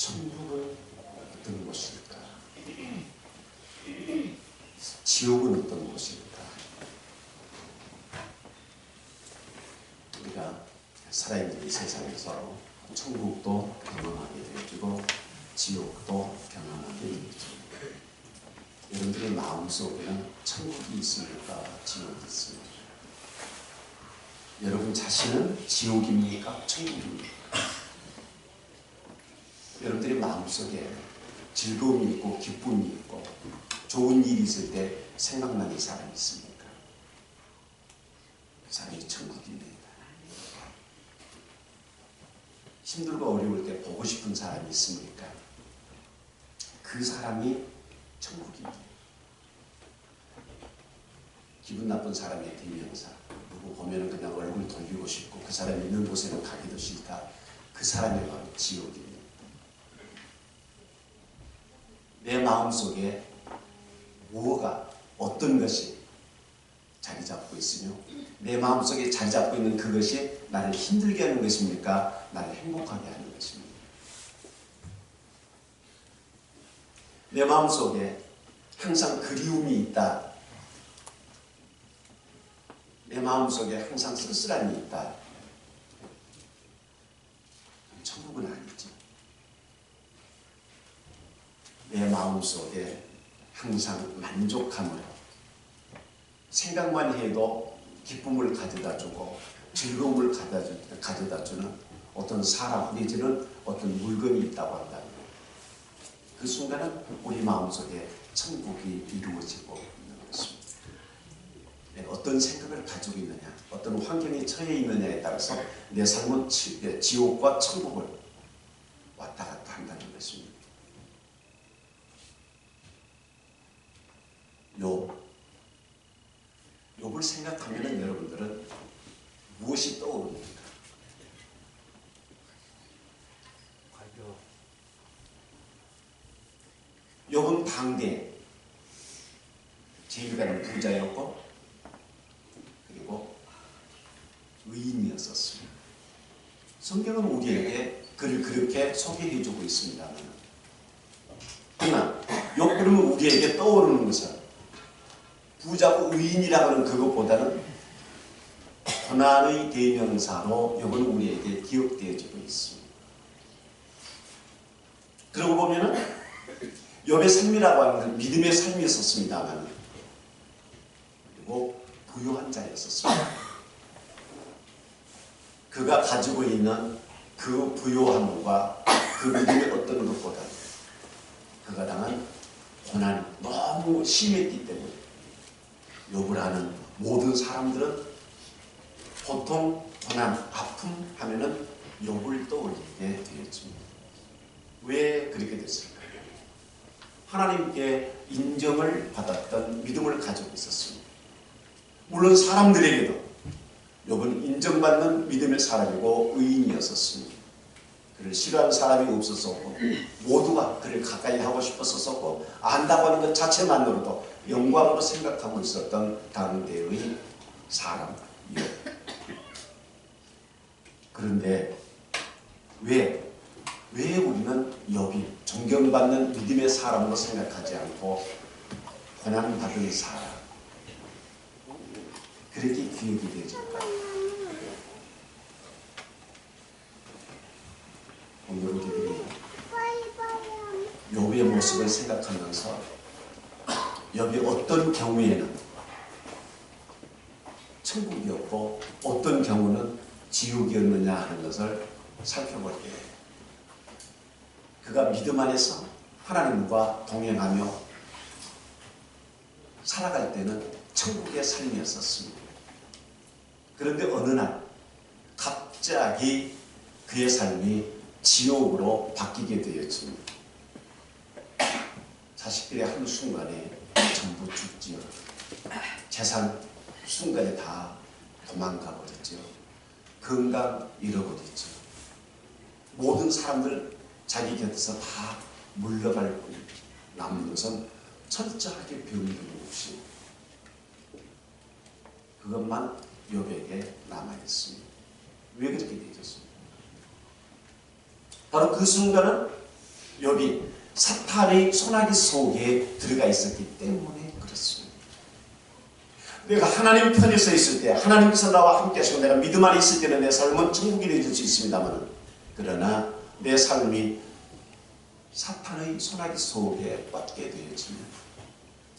천국은 어떤 곳일까? 지옥은 어떤 곳일까? 우리가 살아있는 이 세상에서 천국도 경험하게 되어지고 지옥도 경험하게 되어지고, 여러분들의 마음속에는 천국이 있습니까? 지옥이 있습니까? 여러분 자신은 지옥입니까? 천국입니까? 여러분들의 마음속에 즐거움이 있고 기쁨이 있고 좋은 일이 있을 때 생각나는 사람이 있습니까? 그 사람이 천국입니다. 힘들고 어려울 때 보고 싶은 사람이 있습니까? 그 사람이 천국입니다. 기분 나쁜 사람의 대명사, 누구 보면 그냥 얼굴 돌리고 싶고 그 사람이 있는 곳에는 가기도 싫다. 그 사람이 바로 지옥입니다. 내 마음속에 무엇가 어떤 것이 자리 잡고 있으며 내 마음속에 자리 잡고 있는 그것이 나를 힘들게 하는 것입니까? 나를 행복하게 하는 것입니까? 내 마음속에 항상 그리움이 있다. 내 마음속에 항상 쓸쓸함이 있다. 천국은 아니죠. 내 마음속에 항상 만족함으로 생각만 해도 기쁨을 가져다주고 즐거움을 가져다주는 어떤 사람 내지는 어떤 물건이 있다고 한다면 그 순간은 우리 마음속에 천국이 이루어지고 있는 것입니다. 내가 어떤 생각을 가지고 있느냐, 어떤 환경에 처해 있느냐에 따라서 내 삶은 지옥과 천국을 왔다 갔다 한다는 것입니다. 욥을 생각하면 여러분들은 무엇이 떠오릅니까? 욥은 당대 제일 가는 부자였고 그리고 의인이었었습니다. 성경은 우리에게 그를 그렇게 소개해주고 있습니다만, 그러나 욥 그러면 우리에게 떠오르는 것은 부자고 의인이라고 하는 그것보다는 고난의 대명사로 욥은 우리에게 기억되어지고 있습니다. 그러고 보면은 욥의 삶이라고 하는 건 믿음의 삶이었었습니다만, 그리고 부유한 자였었습니다. 그가 가지고 있는 그 부유함과 그 믿음의 어떤 것보다 그가 당한 고난이 너무 심했기 때문에 욥을 아는 모든 사람들은 보통 고난, 아픔 하면은 욥을 떠올리게 되었습니다. 왜 그렇게 됐을까요? 하나님께 인정을 받았던 믿음을 가지고 있었습니다. 물론 사람들에게도 욥은 인정받는 믿음의 사람이고 의인이었었습니다. 그를 싫어하는 사람이 없었었고 모두가 그를 가까이 하고 싶었었고 안다고 하는 것 자체만으로도 영광으로 생각하고 있었던 당대의 사람 욥. 그런데 왜 우리는 욥이 존경받는 믿음의 사람으로 생각하지 않고 고난받은 사람 그렇게 기억이 되질까요? 오늘 우리들이 욥의 모습을 생각하면서 욥이 어떤 경우에는 천국이었고 어떤 경우는 지옥이었느냐 하는 것을 살펴볼게요. 그가 믿음 안에서 하나님과 동행하며 살아갈 때는 천국의 삶이었었습니다. 그런데 어느 날 갑자기 그의 삶이 지옥으로 바뀌게 되었습니다. 자식들이 한순간에 전부 죽지요. 재산 순간에 다 도망가 버렸죠. 건강 잃어버렸죠. 모든 사람들 자기 곁에서 다 물러갈 뿐 남는 것은 철저하게 병든 없이 그것만 욥에게 남아있습니다. 왜 그렇게 되었습니까? 바로 그 순간은 욥이 사탄의 소나기 속에 들어가 있었기 때문에 그렇습니다. 내가 하나님 편에 서 있을 때, 하나님께서 나와 함께 하시고 내가 믿음 안에 있을 때는 내 삶은 천국이 되어질 수 있습니다만, 그러나 내 삶이 사탄의 소나기 속에 빠지게 되어지면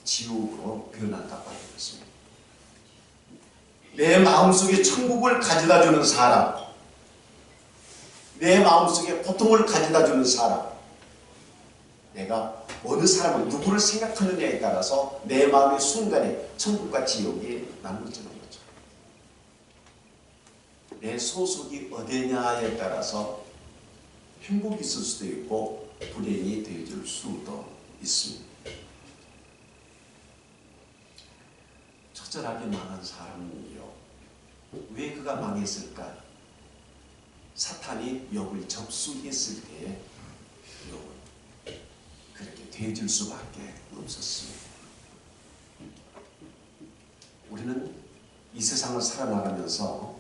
지옥으로 변한다고 하고 있습니다. 내 마음속에 천국을 가져다주는 사람, 내 마음속에 고통을 가져다주는 사람, 내가 어느 사람을 누구를 생각하느냐에 따라서 내 마음의 순간에 천국과 지옥이 나눠지는 거죠. 내 소속이 어디냐에 따라서 행복이 있을 수도 있고 불행이 되어질 수도 있습니다. 처절하게 망한 사람은요, 왜 그가 망했을까? 사탄이 욥을 접수했을 때에 욥은 그렇게 되어질 수밖에 없었습니다. 우리는 이 세상을 살아나가면서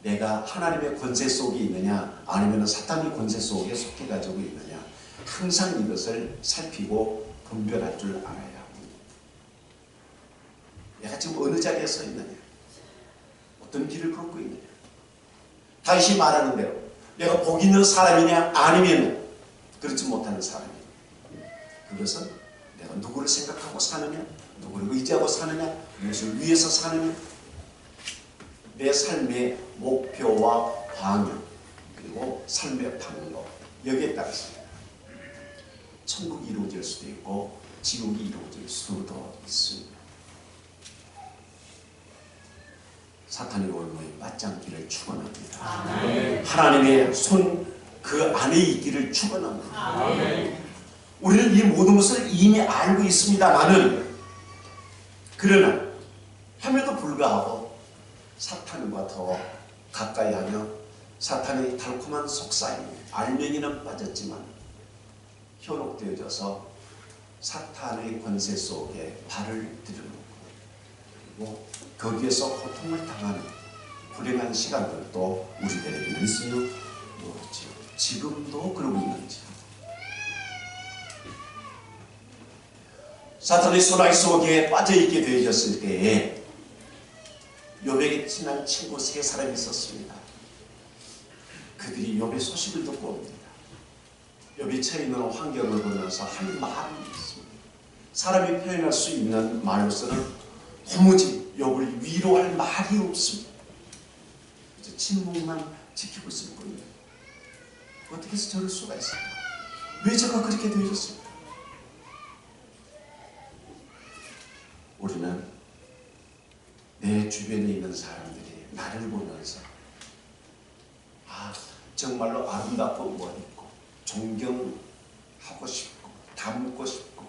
내가 하나님의 권세 속에 있느냐 아니면 사탄의 권세 속에 속해 가지고 있느냐, 항상 이것을 살피고 분별할 줄 알아야 합니다. 내가 지금 어느 자리에 서 있느냐, 어떤 길을 걷고 있느냐. 다시 말하는 대로 내가 복 있는 사람이냐 아니면 그렇지 못하는 사람이냐, 그것은 내가 누구를 생각하고 사느냐, 누구를 의지하고 사느냐, 무엇을 위해서 사느냐, 내 삶의 목표와 방향, 그리고 삶의 방법, 여기에 따라서 천국이 이루어질 수도 있고 지옥이 이루어질 수도 있습니다. 사탄의 올무에 빠지 않기를 축원합니다. 하나님의 손 그 안에 있기를 축원합니다. 우리는 이 모든 것을 이미 알고 있습니다만은, 그러나 함에도 불구하고 사탄과 더 가까이 하며 사탄의 달콤한 속삭임, 알맹이는 빠졌지만 현혹되어져서 사탄의 권세 속에 발을 들여놓고, 그리고 거기에서 고통을 당하는 불행한 시간들도 우리들에게 있으며 모르지 지금도 그러고 있는지. 사탄의 소나기 속에 빠져있게 되어졌을 때에 욥에게 친한 친구 3사람이 있었습니다. 그들이 욥의 소식을 듣고 옵니다. 욥이 처해 있는 환경을 보면서 할 말이 있습니다. 사람이 표현할 수 있는 말로서는 도무지 욥을 위로할 말이 없습니다. 침묵만 지키고 있을 뿐이에요. 어떻게 해서 저럴 수가 있을까? 왜 제가 그렇게 되어졌습니까? 우리는 내 주변에 있는 사람들이 나를 보면서 정말로 아름답고 멋있고 존경하고 싶고 닮고 싶고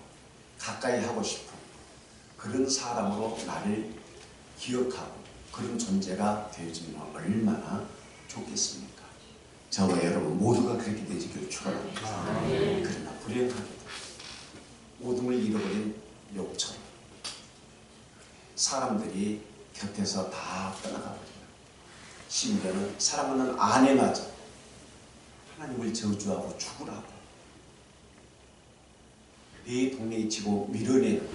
가까이 하고 싶은 그런 사람으로 나를 기억하고 그런 존재가 되어지면 얼마나 좋겠습니까? 저와 여러분 모두가 그렇게 되시기를 축원합니다. 그러나 불행하게도 모든 걸 잃어버린 욥처럼 사람들이 곁에서 다 떠나가버려요. 심지어는 사랑하는 아내마저 하나님을 저주하고 죽으라고 내 동네에 치고 밀어내는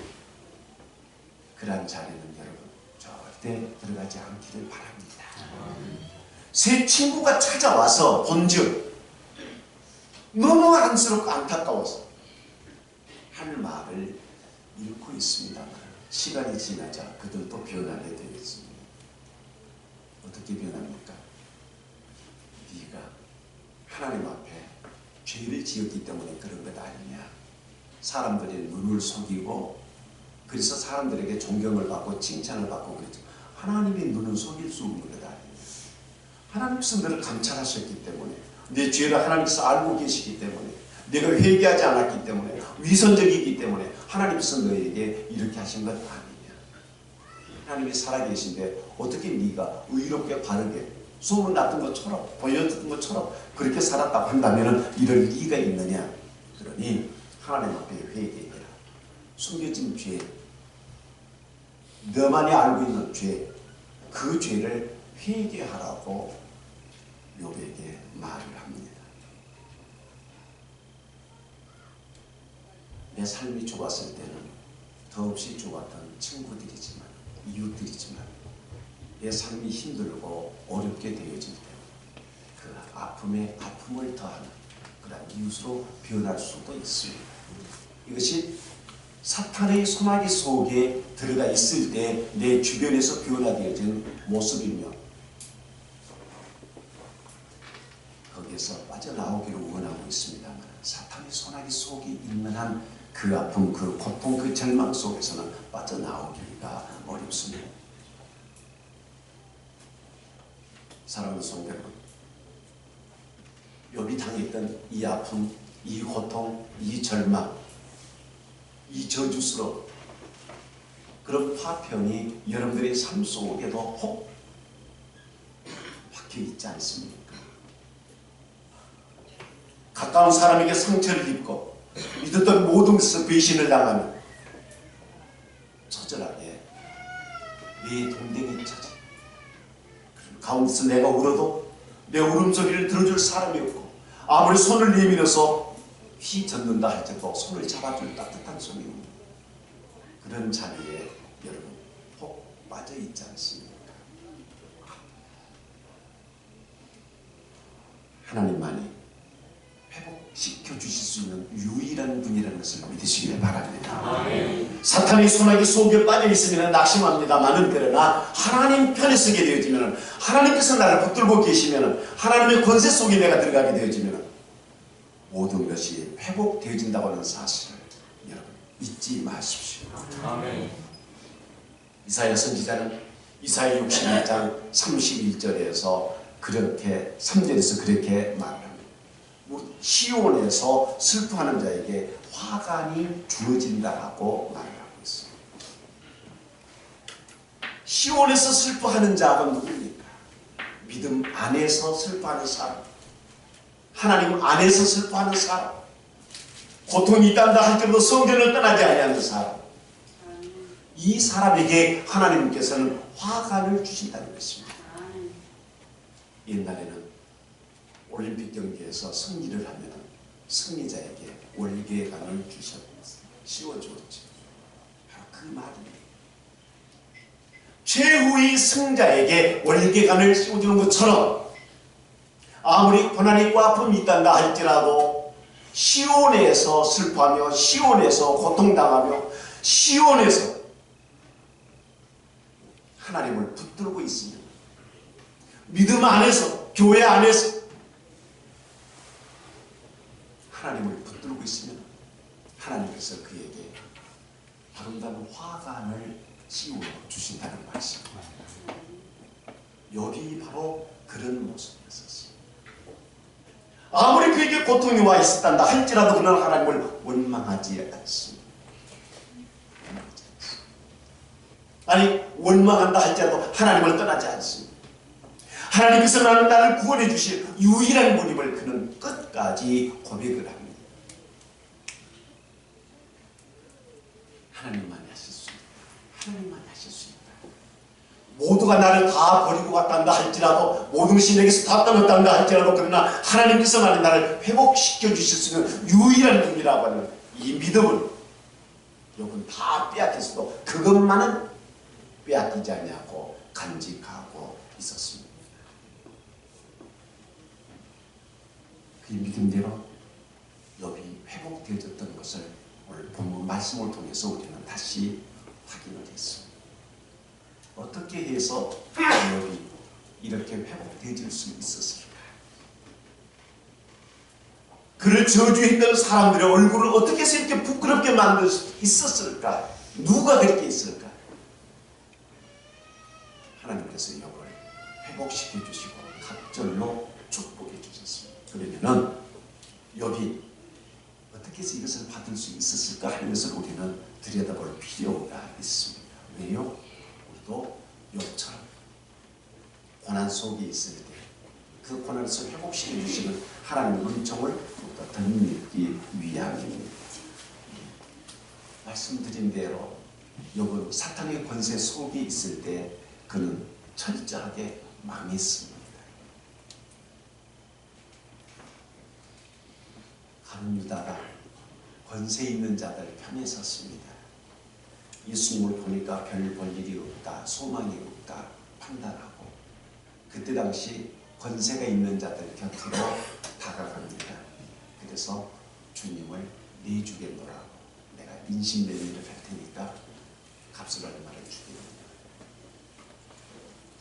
그러한 자리는 여러분 절대 들어가지 않기를 바랍니다. 새 친구가 찾아와서 본즉 너무 안쓰럽고 안타까워서 할 말을 잃고 있습니다만, 시간이 지나자 그들도 변하게 되어 있습니다. 어떻게 변합니까? 네가 하나님 앞에 죄를 지었기 때문에 그런 것 아니냐. 사람들의 눈을 속이고 그래서 사람들에게 존경을 받고 칭찬을 받고 그랬죠. 하나님의 눈은 속일 수 없는 것 아니냐. 하나님께서 너를 감찰하셨기 때문에, 내 죄를 하나님께서 알고 계시기 때문에, 내가 회개하지 않았기 때문에, 위선적이기 때문에 하나님께서 너에게 이렇게 하신 것 아니냐. 하나님이 살아계신데 어떻게 네가 의롭게 바르게 소문 났던 것처럼 보여줬던 것처럼 그렇게 살았다고 한다면 이럴 리가 있느냐. 그러니 하나님 앞에 회개해라. 숨겨진 죄, 너만이 알고 있는 죄, 그 죄를 회개하라고 욥에게 말을 합니다. 내 삶이 좋았을 때는 더없이 좋았던 친구들이지만, 이웃들이지만, 내 삶이 힘들고 어렵게 되어질 때 그 아픔에 아픔을 더하는 그런 이웃으로 변할 수도 있습니다. 이것이 사탄의 소나기 속에 들어가 있을 때 내 주변에서 변화되어진 모습이며, 거기에서 빠져나오기를 원하고 있습니다만, 사탄의 소나기 속에 있는 한 그 아픔, 그 고통, 그 절망 속에서는 빠져나오기가 어렵습니다. 사랑하는 성도 여러분, 욥이 당했던 이 아픔, 이 고통, 이 절망, 이 저주스러운 그런 화평이 여러분들의 삶 속에도 혹 박혀 있지 않습니까? 가까운 사람에게 상처를 입고 믿었던 모든 것에서 배신을 당하면 처절하게 내 동댕이 처져 가운데서 내가 울어도 내 울음소리를 들어줄 사람이 없고, 아무리 손을 내밀어서 휘젓는다 할지라도 손을 잡아줄 따뜻한 손이 없는 그런 자리에 여러분 혹 빠져 있지 않습니까? 하나님만이 회복시켜 주실 수 있는 유일한 분이라는 것을 믿으시길 바랍니다. 사탄의 소나기 속에 빠져 있으면 낙심합니다만은, 그러나 하나님 편에 서게 되어지면, 하나님께서 나를 붙들고 계시면, 하나님의 권세 속에 내가 들어가게 되어지면 모든 것이 회복되어진다고 하는 사실을 여러분 잊지 마십시오. 아멘. 이사야 선지자는 이사야 61장 31절에서 그렇게 3절에서 그렇게 말합니다. 시온에서 슬퍼하는 자에게 화관이 주어진다라고 말을 하고 있습니다. 시온에서 슬퍼하는 자가 누구입니까? 믿음 안에서 슬퍼하는 사람, 하나님 안에서 슬퍼하는 사람, 고통이 있단다 할지라도 성전을 떠나지 아니하는 사람, 이 사람에게 하나님께서는 화관을 주신다는 것입니다. 옛날에는 올림픽 경기에서 승리를 하면 승리자에게 월계관을 씌워주었죠. 바로 그 말입니다. 최후의 승자에게 월계관을 씌워주는 것처럼, 아무리 고난이 있고 아픔이 있단다 할지라도 시온에서 슬퍼하며, 시온에서 고통당하며, 시온에서 하나님을 붙들고 있으며, 믿음 안에서, 교회 안에서 하나님을 붙들고 있으면 하나님께서 그에게 아름다운 화관을 씌워 주신다는 말씀입니다. 욥이 바로 그런 모습이었습니다. 아무리 그에게 고통이 와 있었단다 할지라도 그는 하나님을 원망하지 않습니다. 아니, 원망한다 할지라도 하나님을 떠나지 않습니다. 하나님께서 나를 구원해 주실 유일한 분임을 그는 끝까지 고백을 합니다. 하나님만이 하실 수 있다. 하나님만이 하실 수 있다. 모두가 나를 다 버리고 갔단다 할지라도, 모든 것이 내게서 다 떠났단다 할지라도, 그러나 하나님께서만 나를 회복시켜 주실 수 있는 유일한 분이라고 하는 이 믿음을 여러분 다 빼앗겼어도 그것만은 빼앗기지 않냐고 간직하고 있었습니다. 그 믿음대로 욥이 회복되어졌던 것을 오늘 본문 말씀을 통해서 우리는 다시 확인을 했습니다. 어떻게 해서 욥이 이렇게 회복되어질 수 있었을까? 그를 저주했던 사람들의 얼굴을 어떻게 해서 이렇게 부끄럽게 만들 수 있었을까? 누가 그렇게 했을까? 하나님께서 욥을 회복시켜 주시고 갑절로 축복해 주셨습니다. 그러면은 욥이 어떻게 해서 이것을 받을 수 있었을까 하는 것을 우리는 들여다볼 필요가 있습니다. 왜요? 우리도 욥처럼 고난 속에 있을 때 그 고난에서 회복시켜 주시는 하나님의 은총을 더 덧입기 위함입니다. 말씀드린 대로 욥은 사탄의 권세 속에 있을 때 그는 철저하게 망했습니다. 가룟 유다가 권세 있는 자들 편에 섰습니다. 예수님을 보니까 별 볼 일이 없다, 소망이 없다 판단하고 그때 당시 권세가 있는 자들 곁으로 다가갑니다. 그래서 주님을 내주겠노라고, 내가 인신매매를 할 테니까 값을 얼마를 주겠느냐.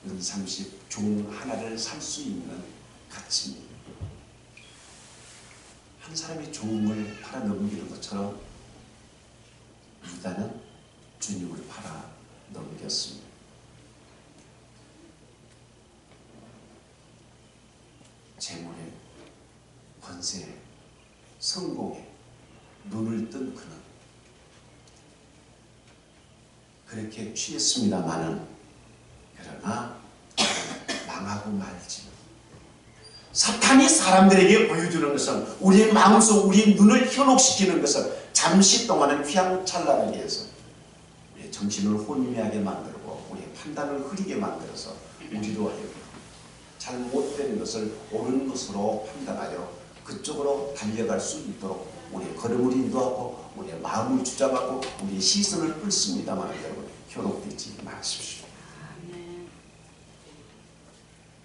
은30 종 하나를 살 수 있는 가치입니다. 한 사람이 종을 팔아 넘기는 것처럼 유다는 주님을 팔아 넘겼습니다. 재물에, 권세에, 성공에 눈을 뜬 그는 그렇게 취했습니다마는, 그러나 망하고 말지는 사탄이 사람들에게 보여주는 것은, 우리의 마음속, 우리의 눈을 현혹시키는 것은 잠시 동안은 휘황찬란하게 해서 우리의 정신을 혼미하게 만들고 우리의 판단을 흐리게 만들어서 우리로 하여금 잘못된 것을 옳은 것으로 판단하여 그쪽으로 달려갈 수 있도록 우리의 걸음을 인도하고 우리의 마음을 주장하고 우리의 시선을 끌습니다만, 여러분 현혹되지 마십시오.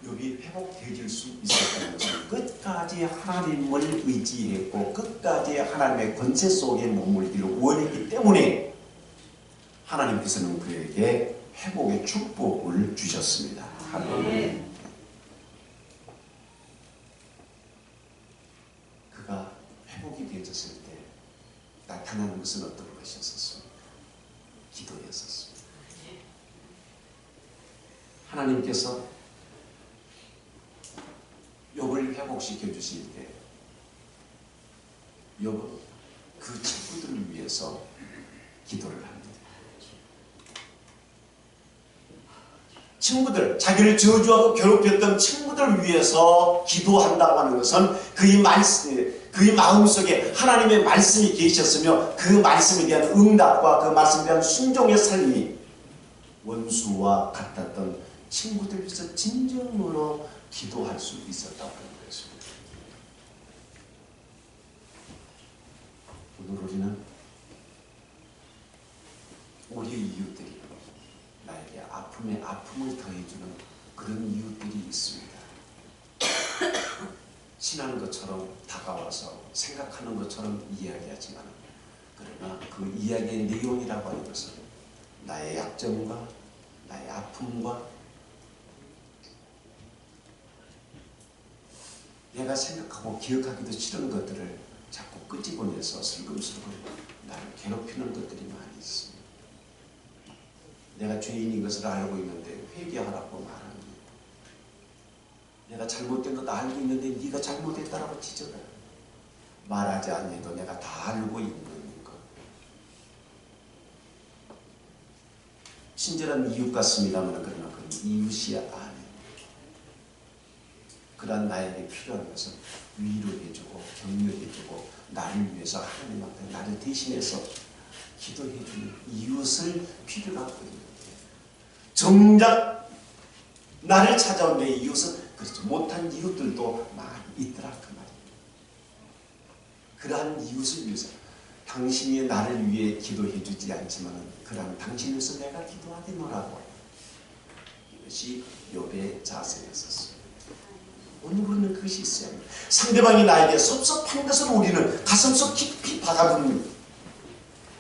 여기 회복되질 수 있었다는 것은 끝까지 하나님을 의지했고 끝까지 하나님의 권세 속에 머물기를 원했기 때문에 하나님께서는 그에게 회복의 축복을 주셨습니다. 할렐루야. 그가 회복이 되어졌을 때 나타나는 것은 어떤 것이었습니까? 기도였었습니다. 하나님께서 욥을 회복시켜 주실 때 욥은 그 친구들을 위해서 기도를 합니다. 친구들, 자기를 저주하고 괴롭혔던 친구들을 위해서 기도한다고 하는 것은 그의 마음속에 하나님의 말씀이 계셨으며 그 말씀에 대한 응답과 그 말씀에 대한 순종의 삶이 원수와 같았던 친구들 위해서 진정으로 기도할 수 있었다고 하는 것입니다. 오늘 우리는 우리의 이웃들이 나에게 아픔에 아픔을 더해주는 그런 이웃들이 있습니다. 친한 것처럼 다가와서 생각하는 것처럼 이야기하지만, 그러나 그 이야기의 내용이라고 하는 것은 나의 약점과 나의 아픔과 내가 생각하고 기억하기도 싫은 것들을 자꾸 끄집어내서 슬금슬금 나를 괴롭히는 것들이 많이 있습니다. 내가 죄인인 것을 알고 있는데 회개하라고 말합니다. 내가 잘못된 것도 알고 있는데 네가 잘못했다라고 지적해요. 말하지 않아도 내가 다 알고 있는 것. 친절한 이웃 같습니다만 그러나 그건 이웃이 아니에요. 그러한 나에게 필요한 것은 위로해주고 격려해주고 나를 위해서 하나님 앞에 나를 대신해서 기도해주는 이웃을 필요로 하고 있는데, 정작 나를 찾아온 내 이웃은 그렇지 못한 이웃들도 많이 있더라 그 말이에요. 그러한 이웃을 위해서 당신이 나를 위해 기도해주지 않지만 그러한 당신을 위해서 내가 기도하겠노라고, 이것이 욥의 자세였었어요. 오늘 우리는 그것이 있어야 합니다. 상대방이 나에게 섭섭한 것을 우리는 가슴속 깊이 받아봅니다.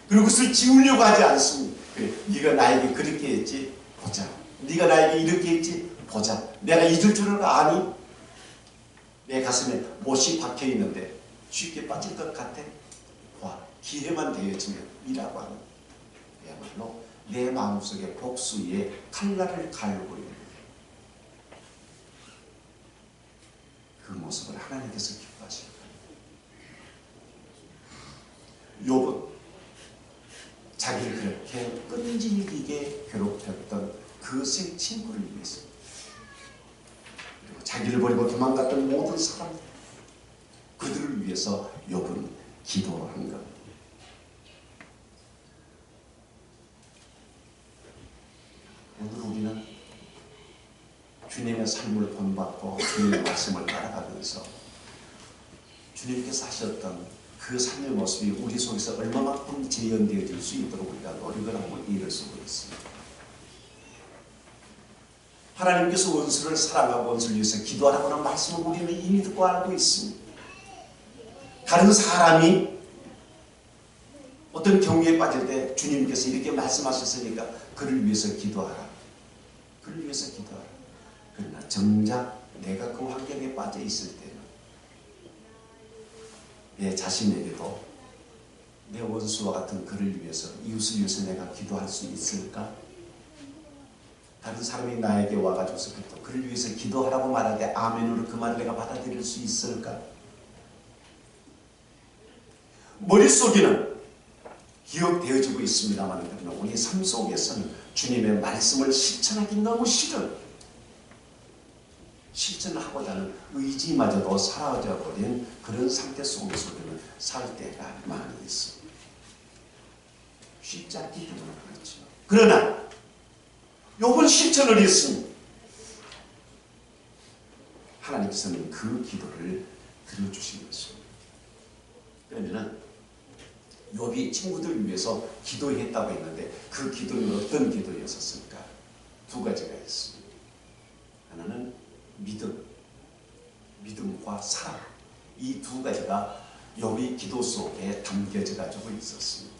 그리고 그것을 지우려고 하지 않습니다. 그래, 네가 나에게 그렇게 했지? 보자. 네가 나에게 이렇게 했지? 보자. 내가 잊을 줄을 아니? 내 가슴에 못이 박혀 있는데 쉽게 빠질 것 같아? 와, 기회만 되어지면 이라고 하는, 그야말로 내 마음속에 복수의 칼날을 갈고 있는 그 모습을 하나님께서 기뻐하실 거예요. 욥은 자기를 그렇게 끈질기게 괴롭혔던 그 세 친구를 위해서, 그리고 자기를 버리고 도망갔던 모든 사람들, 그들을 위해서 욥은 기도한 겁니다. 오늘 우리는 주님의 삶을 본받고 주님의 말씀을 따라가면서 주님께서 하셨던 그 삶의 모습이 우리 속에서 얼마만큼 재현되어질 수 있도록 우리가 노력을 하고 일을 쓰고 있습니다. 하나님께서 원수를 사랑하고 원수를 위해서 기도하라고 하는 말씀을 우리는 이미 듣고 알고 있습니다. 다른 사람이 어떤 경우에 빠질 때 주님께서 이렇게 말씀하셨으니까 그를 위해서 기도하라. 그를 위해서 기도하라. 그러나 정작 내가 그 환경에 빠져 있을 때는 내 자신에게도 내 원수와 같은 그를 위해서, 이웃을 위해서 내가 기도할 수 있을까? 다른 사람이 나에게 와가지고서 또 그를 위해서 기도하라고 말할 때 아멘으로 그 말을 내가 받아들일 수 있을까? 머릿속에는 기억되어지고 있습니다만 그러나 우리 삶 속에서는 주님의 말씀을 실천하기 너무 싫은, 실천하고자 하는 의지마저도 사라져 버린 그런 상태 속에서 우리는 살 때가 많이 있습니다. 쉽지 않기 때문에 그렇죠. 그러나 요번 실천을 했으니 하나님께서는 그 기도를 들어주신 것입니다. 그러면 욥이 친구들을 위해서 기도했다고 했는데 그 기도는 어떤 기도였었습니까? 두 가지가 있습니다. 하나는 믿음과 사랑, 이 두 가지가 욥이 기도 속에 담겨져 가지고 있었습니다.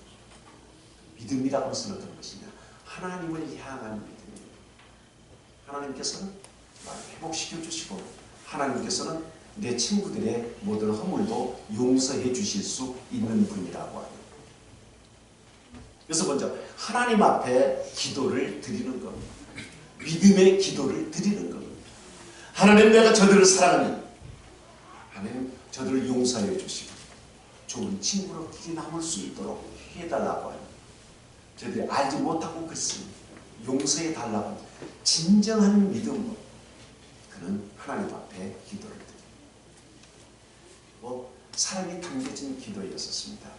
믿음이라고 해서 어떤 것이냐? 하나님을 향한 믿음입니다. 하나님께서는 나를 회복시켜 주시고 하나님께서는 내 친구들의 모든 허물도 용서해 주실 수 있는 분이라고 합니다. 그래서 먼저 하나님 앞에 기도를 드리는 겁니다. 믿음의 기도를 드리는 겁니다. 하나님, 내가 저들을 사랑하니 하나님 저들을 용서해 주시고 좋은 친구로 길이 남을 수 있도록 해달라고 합니다. 저들이 알지 못하고 그랬습니다. 용서해 달라고 합니다. 진정한 믿음으로 그는 하나님 앞에 기도를 드립니다. 사랑이 담겨진 기도였었습니다.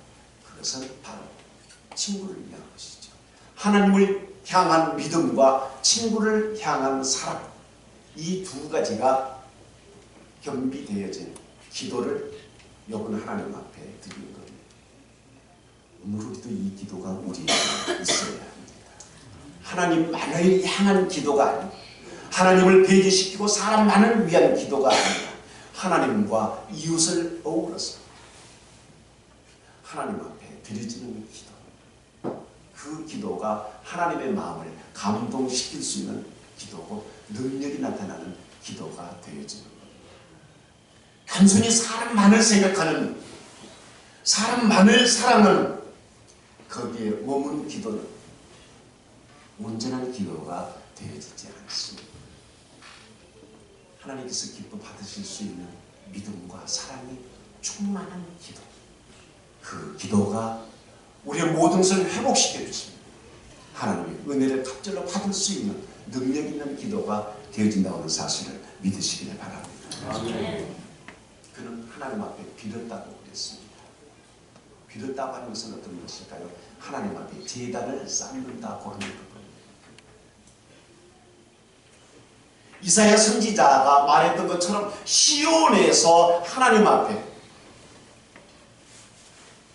그것은 바로 친구를 위한 것이죠. 하나님을 향한 믿음과 친구를 향한 사랑, 이 두 가지가 겸비되어진 기도를 욥은 하나님 앞에 드리는 겁니다. 오늘 우리도 이 기도가 우리에게 있어야 합니다. 하나님만을 향한 기도가 아니고 하나님을 배제시키고 사람만을 위한 기도가 아니라 하나님과 이웃을 어우러서 하나님 앞에 드려지는 기도, 그 기도가 하나님의 마음을 감동시킬 수 있는 기도고 능력이 나타나는 기도가 되어지는 겁니다. 단순히 사람만을 생각하는, 사람만을 사랑하는 거기에 머무는 기도는 온전한 기도가 되어지지 않습니다. 하나님께서 기뻐 받으실 수 있는 믿음과 사랑이 충만한 기도, 그 기도가 우리의 모든 것을 회복시켜 주십니다. 하나님의 은혜를 갑절로 받을 수 있는 능력 있는 기도가 되어진다고 하는 사실을 믿으시길 바랍니다. 아멘. 그는 하나님 앞에 빌었다고 그랬습니다. 빌었다고 하는 것은 어떤 것일까요? 하나님 앞에 제단을 쌓는다고 하는 겁니다. 이사야 선지자가 말했던 것처럼 시온에서 하나님 앞에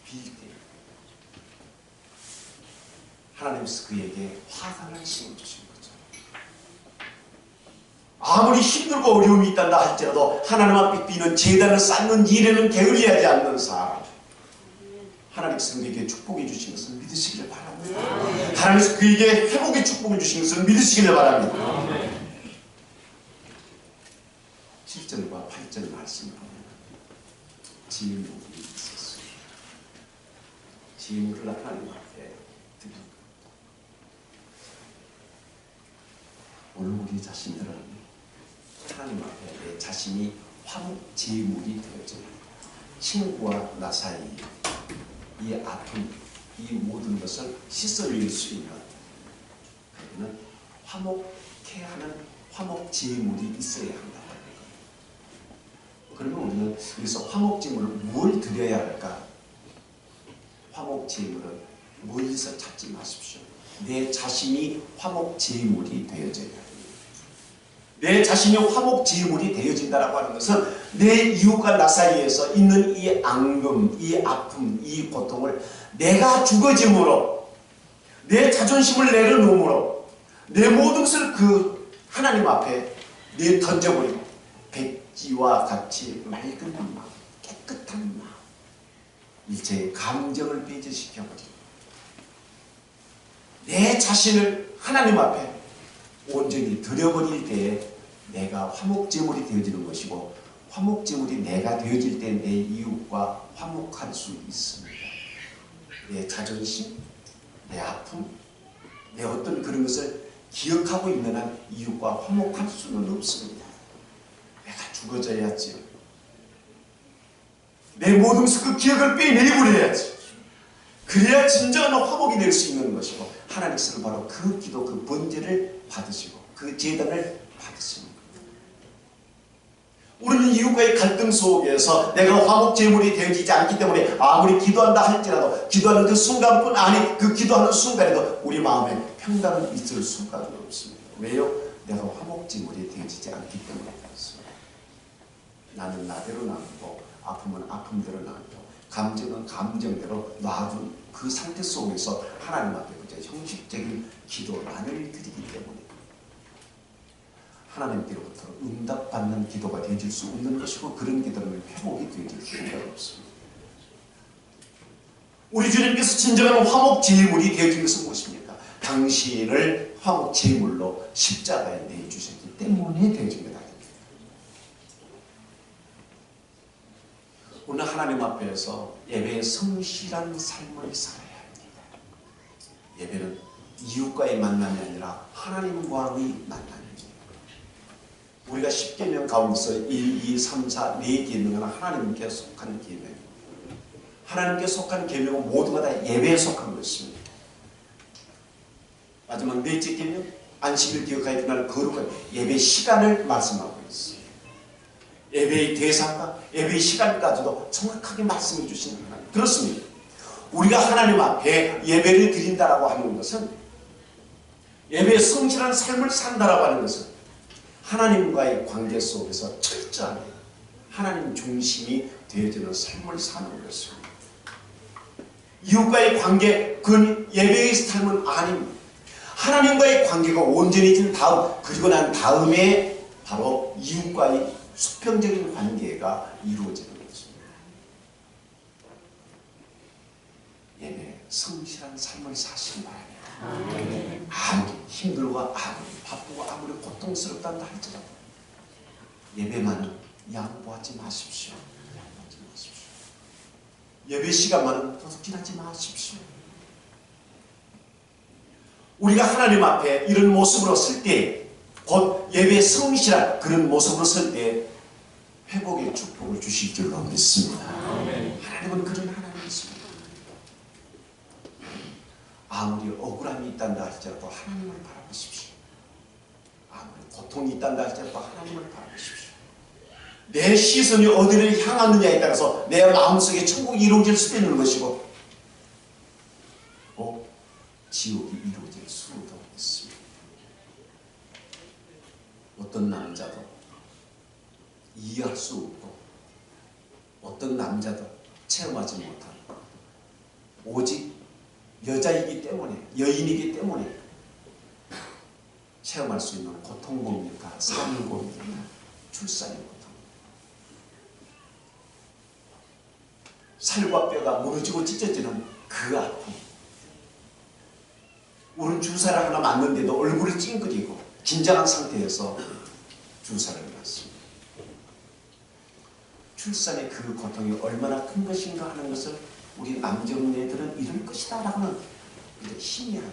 빌 때 하나님께서 그에게 화관을 씌워주신 거죠. 아무리 힘들고 어려움이 있단다 할지라도 하나님 앞에 비는 제단을 쌓는 일에는 게을리하지 않는 사람, 하나님께서 그에게 축복해 주신 것을 믿으시길 바랍니다. 하나님께서 그에게 회복의 축복을 주신 것을 믿으시길 바랍니다. 7절과 8절 말씀을 보면 질문이 있었어요. 질문을 하나님 앞에 드립니다. 오늘 우리 자신들은 하나님 앞에 내 자신이 화목 제물이 되어져요. 친구와 나 사이 이 아픔, 이 모든 것을 씻어낼 수 있는 그는 화목케 하는 화목 제물이 있어야 한다. 그러면 우리는 여기서 화목제물을 뭘 드려야 할까? 화목제물은 멀리서 찾지 마십시오. 내 자신이 화목제물이 되어져야 합니다. 내 자신이 화목제물이 되어진다라고 하는 것은 내 이웃과 나 사이에서 있는 이 앙금, 이 아픔, 이 고통을 내가 죽어짐으로, 내 자존심을 내려놓음으로, 내 모든 것을 그 하나님 앞에 내 던져버리고 백지와 같이 맑은 마음, 깨끗한 마음, 일체의 감정을 배제시켜버리고 내 자신을 하나님 앞에 온전히 드려버릴 때에 내가 화목제물이 되어지는 것이고, 화목제물이 내가 되어질 때 내 이웃과 화목할 수 있습니다. 내 자존심, 내 아픔, 내 어떤 그런 것을 기억하고 있는 한 이웃과 화목할 수는 없습니다. 내가 죽어져야지요. 내 모든 그 기억을 빼내버려야지. 그래야 진정한 화목이 될 수 있는 것이고, 하나님께서는 바로 그 기도, 그 번제를 받으시고 그 제단을 받으십니다. 우리는 이웃과의 갈등 속에서 내가 화목제물이 되어지지 않기 때문에 아무리 기도한다 할지라도 기도하는 그 순간뿐 아니 그 기도하는 순간에도 우리 마음에 평강은 있을 수가 없습니다. 왜요? 내가 화목제물이 되어지지 않기 때문에 그렇습니다. 나는 나대로 나누고 아픔은 아픔대로 나누고 감정은 감정대로 놔둔 그 상태 속에서 하나님 앞에 형식적인 기도만을 드리기 때문에 하나님께로부터 응답받는 기도가 되어질 수 없는 것이고, 그런 기도는 회복이 되어질 수가 없습니다. 우리 주님께서 진정한 화목제물이 되어진 것은 무엇입니까? 당신을 화목제물로 십자가에 내주셨기 때문에 되어진 것 아닙니까? 오늘 하나님 앞에서 예배의 성실한 삶을 살아야 합니다. 예배는 이웃과의 만남이 아니라 하나님과의 만남입니다. 우리가 10계명 가운데서 1, 2, 3, 4, 4계명은 하나님께 속한 계명입니다. 하나님께 속한 계명은 모두가 다 예배에 속한 것입니다. 마지막 넷째 계명, 안식일을 기억하여 그날 거룩한 예배 시간을 말씀하고 있습니다. 예배의 대상과 예배의 시간까지도 정확하게 말씀해 주시는 하나님. 그렇습니다. 우리가 하나님 앞에 예배를 드린다라고 하는 것은, 예배의 성실한 삶을 산다라고 하는 것은 하나님과의 관계 속에서 철저하게 하나님 중심이 되어지는 삶을 사는 것입니다. 이웃과의 관계, 그건 예배의 삶은 아닙니다. 하나님과의 관계가 온전해진 다음, 그리고 난 다음에 바로 이웃과의 수평적인 관계가 이루어지는 것입니다. 예배, 성실한 삶을 사시기 바랍니다. 아무리 힘들고 아무리 바쁘고 아무리 고통스럽다 할지라도 예배만은 양보하지 마십시오. 양보하지 마십시오. 예배 시간만은 도둑질하지 마십시오. 우리가 하나님 앞에 이런 모습으로 설 때, 곧 예배에 성실한 그런 모습으로 설 때 회복의 축복을 주실 줄로 믿습니다. 하나님은 그런 하나님이십니다. 아무리 억울함이 있단다 할지라도 하나님을 바라보십시오. 아무리 고통이 있단다 할지라도 하나님을 바라보십시오. 내 시선이 어디를 향하느냐에 따라서 내 마음속에 천국이 이루어질 수도 있는 것이고, 지옥이 이루어질 수도 있습니다. 어떤 남자도 이해할 수 없고, 어떤 남자도 체험하지 못한, 오직 여자이기 때문에, 여인이기 때문에 체험할 수 있는 고통 뭡니까? 산고입니다. 출산의 고통. 살과 뼈가 무너지고 찢어지는 그 아픔. 우리는 주사를 하나 맞는데도 얼굴이 찡그리고 긴장한 상태에서 주사를 맞습니다. 출산의 그 고통이 얼마나 큰 것인가 하는 것을 우리 남정네들은 이럴 것이다 라고는 희미한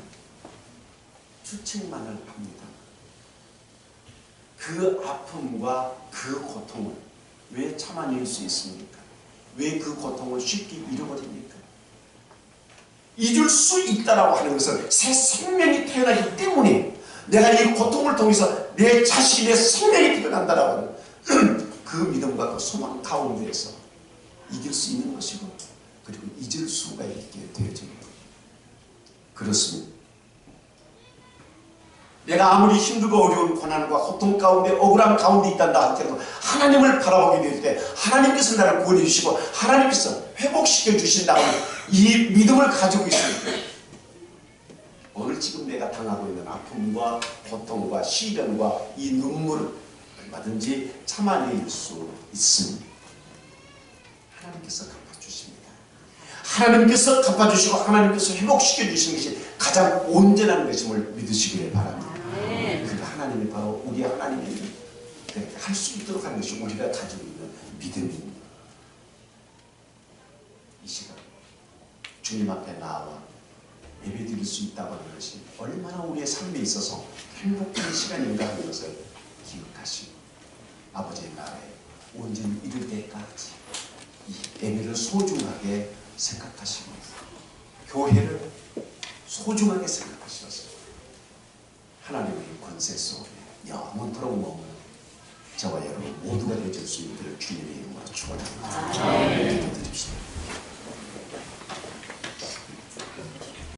추측만을 합니다. 그 아픔과 그 고통을 왜 참아낼 수 있습니까? 왜 그 고통을 쉽게 잃어버립니까? 잊을 수 있다라고 하는 것은 새 생명이 태어나기 때문에, 내가 이 고통을 통해서 내 자신의 생명이 태어난다라고 하는 그 믿음과 그 소망 가운데에서 이길 수 있는 것이고, 그리고 잊을 수가 있게 되어집니다. 그렇습니다. 내가 아무리 힘들고 어려운 고난과 고통 가운데 억울함 가운데 있단다 할지라도 하나님을 바라보게 될 때 하나님께서 나를 구원해 주시고 하나님께서 회복시켜 주신다는 이 믿음을 가지고 있습니다. 오늘 지금 내가 당하고 있는 아픔과 고통과 시련과 이 눈물을 얼마든지 참아낼 수 있습니다. 하나님께서 갚아주십니다. 하나님께서 갚아주시고 하나님께서 회복시켜 주시는 것이 가장 온전한 것임을 믿으시길 바랍니다. 그 하나님이 바로 우리 하나님이 할 수 있도록 하는 것이 우리가 가지고 있는 믿음입니다. 이 시간 주님 앞에 나와 예배드릴 수 있다고 하는 것이 얼마나 우리의 삶에 있어서 행복한 시간인가 하는 것을 기억하시고 아버지의 나라에 온전히 이룰 때까지 이 예배를 소중하게 생각하시고 교회를 소중하게 생각하셔서 하나님의 권세 속에 영원토록 머무는 저와 여러분 모두가 되실 수 있기를 주님의 이름으로 축원합니다.